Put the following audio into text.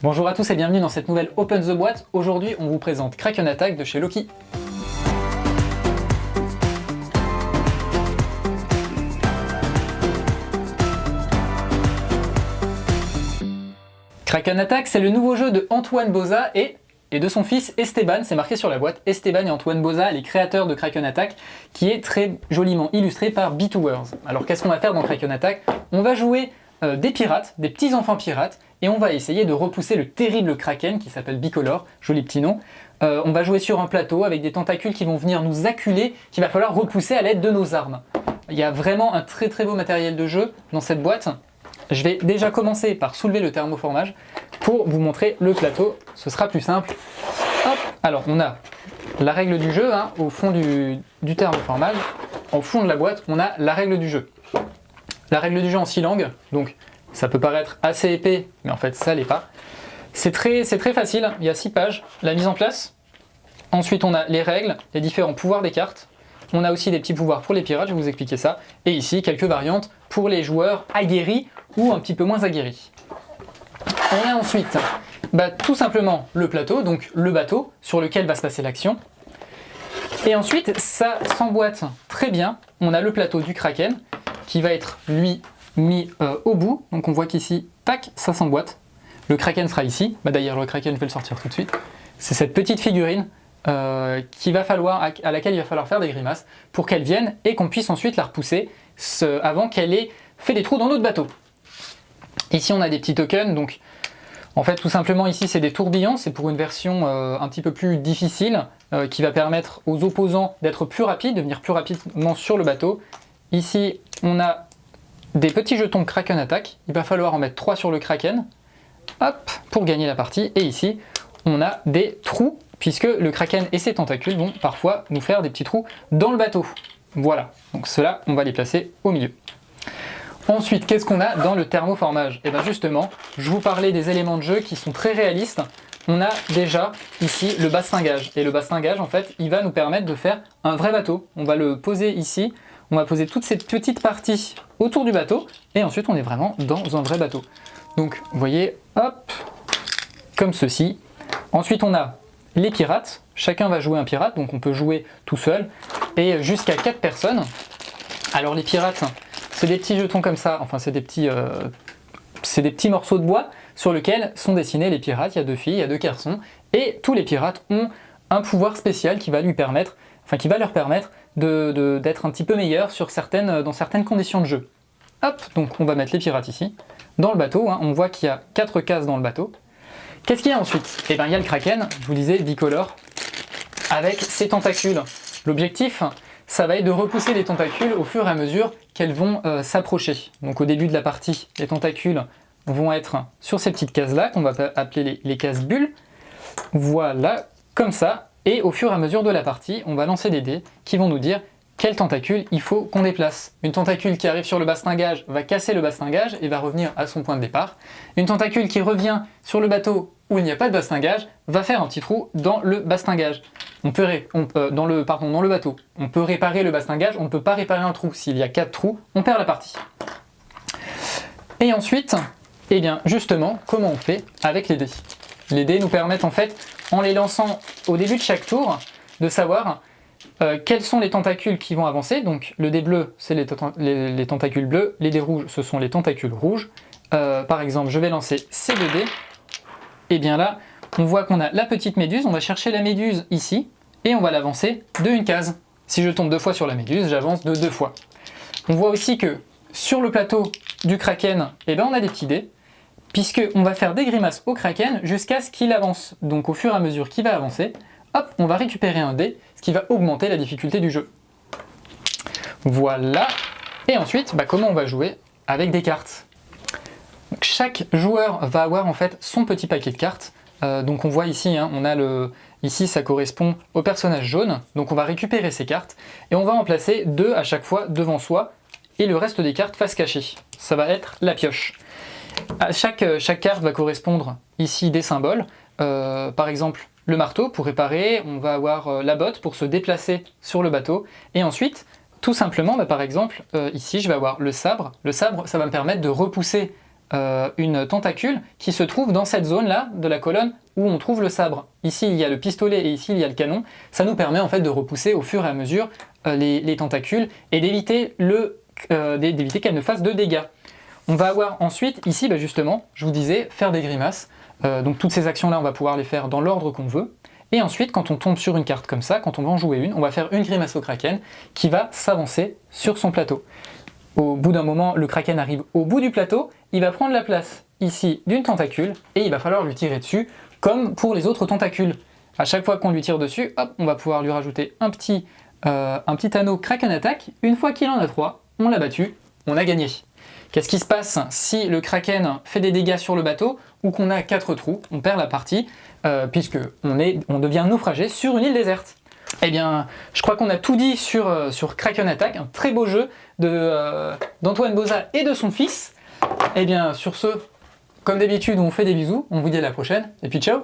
Bonjour à tous et bienvenue dans cette nouvelle Open the Boîte. Aujourd'hui, on vous présente Kraken Attack de chez Loki. Kraken Attack, c'est le nouveau jeu de Antoine Boza et de son fils Esteban. C'est marqué sur la boîte. Esteban et Antoine Boza, les créateurs de Kraken Attack, qui est très joliment illustré par B2Words. Alors qu'est-ce qu'on va faire dans Kraken Attack? On va jouer des pirates, des petits enfants pirates, et on va essayer de repousser le terrible Kraken qui s'appelle Bicolore, joli petit nom. On va jouer sur un plateau avec des tentacules qui vont venir nous acculer, qu'il va falloir repousser à l'aide de nos armes. Il y a vraiment un très beau matériel de jeu dans cette boîte. Je vais déjà commencer par soulever le thermoformage pour vous montrer le plateau, ce sera plus simple. Hop. Alors on a la règle du jeu, au fond du thermoformage, au fond de la boîte on a la règle du jeu. La règle du jeu en 6 langues, donc ça peut paraître assez épais, mais en fait ça l'est pas. C'est très facile, il y a 6 pages, la mise en place. Ensuite on a les règles, les différents pouvoirs des cartes. On a aussi des petits pouvoirs pour les pirates, je vais vous expliquer ça. Et ici, quelques variantes pour les joueurs aguerris ou un petit peu moins aguerris. On a ensuite tout simplement le plateau, donc le bateau sur lequel va se passer l'action. Et ensuite, ça s'emboîte très bien. On a le plateau du Kraken qui va être, lui, mis au bout. Donc on voit qu'ici, tac, ça s'emboîte. Le Kraken sera ici. D'ailleurs, le Kraken, je vais le sortir tout de suite. C'est cette petite figurine à laquelle il va falloir faire des grimaces pour qu'elle vienne et qu'on puisse ensuite la repousser avant qu'elle ait fait des trous dans notre bateau. Ici on a des petits tokens, donc en fait tout simplement ici c'est des tourbillons, c'est pour une version un petit peu plus difficile qui va permettre aux opposants d'être plus rapides, de venir plus rapidement sur le bateau. Ici on a des petits jetons Kraken Attack, il va falloir en mettre 3 sur le Kraken, hop, pour gagner la partie. Et ici on a des trous, puisque le Kraken et ses tentacules vont parfois nous faire des petits trous dans le bateau. Voilà, donc ceux-là, on va les placer au milieu. Ensuite, qu'est-ce qu'on a dans le thermoformage? Et bien justement, je vous parlais des éléments de jeu qui sont très réalistes. On a déjà ici le bastingage. Et le bastingage, en fait, il va nous permettre de faire un vrai bateau. On va le poser ici, on va poser toutes ces petites parties autour du bateau, et ensuite on est vraiment dans un vrai bateau. Donc, vous voyez, hop, comme ceci. Ensuite, on a les pirates, chacun va jouer un pirate, donc on peut jouer tout seul, et jusqu'à 4 personnes. Alors les pirates, c'est des petits jetons comme ça, enfin c'est des petits morceaux de bois sur lesquels sont dessinés les pirates. Il y a 2 filles, il y a 2 garçons, et tous les pirates ont un pouvoir spécial qui va leur permettre d'être un petit peu meilleurs dans certaines conditions de jeu. Hop, donc on va mettre les pirates ici, dans le bateau, on voit qu'il y a 4 cases dans le bateau. Qu'est-ce qu'il y a ensuite? Eh bien, il y a le Kraken, je vous disais, bicolore, avec ses tentacules. L'objectif, ça va être de repousser les tentacules au fur et à mesure qu'elles vont s'approcher. Donc au début de la partie, les tentacules vont être sur ces petites cases-là, qu'on va appeler les cases bulles. Voilà, comme ça. Et au fur et à mesure de la partie, on va lancer des dés qui vont nous dire quel tentacule il faut qu'on déplace. Une tentacule qui arrive sur le bastingage va casser le bastingage et va revenir à son point de départ. Une tentacule qui revient sur le bateau où il n'y a pas de bastingage va faire un petit trou dans le bastingage. Dans le bateau. On peut réparer le bastingage, on ne peut pas réparer un trou. S'il y a 4 trous, on perd la partie. Et ensuite, eh bien justement, comment on fait avec les dés? Les dés nous permettent en fait, en les lançant au début de chaque tour, de savoir quels sont les tentacules qui vont avancer. Donc le dé bleu, c'est les tentacules bleus, les dés rouges, ce sont les tentacules rouges. Par exemple, je vais lancer ces 2 dés. Et bien là, on voit qu'on a la petite méduse, on va chercher la méduse ici, et on va l'avancer de 1 case. Si je tombe 2 fois sur la méduse, j'avance de 2 fois. On voit aussi que sur le plateau du Kraken, on a des petits dés, puisqu'on va faire des grimaces au Kraken jusqu'à ce qu'il avance. Donc au fur et à mesure qu'il va avancer, hop, on va récupérer un dé, ce qui va augmenter la difficulté du jeu. Voilà. Et ensuite, comment on va jouer? Avec des cartes. Donc, chaque joueur va avoir en fait son petit paquet de cartes. Donc on voit ici, ici ça correspond au personnage jaune. Donc on va récupérer ces cartes et on va en placer 2 à chaque fois devant soi et le reste des cartes face cachée. Ça va être la pioche. Chaque carte va correspondre ici des symboles. Par exemple, le marteau pour réparer, on va avoir la botte pour se déplacer sur le bateau, et ensuite, tout simplement, par exemple, ici je vais avoir le sabre. Le sabre, ça va me permettre de repousser une tentacule qui se trouve dans cette zone-là de la colonne où on trouve le sabre. Ici il y a le pistolet et ici il y a le canon. Ça nous permet en fait de repousser au fur et à mesure les tentacules et d'éviter qu'elles ne fassent de dégâts. On va avoir ensuite ici justement, je vous disais, faire des grimaces. Donc toutes ces actions-là on va pouvoir les faire dans l'ordre qu'on veut. Et ensuite quand on tombe sur une carte comme ça, quand on va en jouer une, on va faire une grimace au kraken qui va s'avancer sur son plateau. Au bout d'un moment, le kraken arrive au bout du plateau, il va prendre la place ici d'une tentacule et il va falloir lui tirer dessus comme pour les autres tentacules. À chaque fois qu'on lui tire dessus, hop, on va pouvoir lui rajouter un petit anneau Kraken Attack. Une fois qu'il en a 3, on l'a battu, on a gagné. Qu'est-ce qui se passe si le kraken fait des dégâts sur le bateau ou qu'on a 4 trous? On perd la partie puisque on devient naufragé sur une île déserte. Eh bien, je crois qu'on a tout dit sur Kraken Attack, un très beau jeu d'Antoine Boza et de son fils. Eh bien, sur ce, comme d'habitude, on fait des bisous, on vous dit à la prochaine, et puis ciao!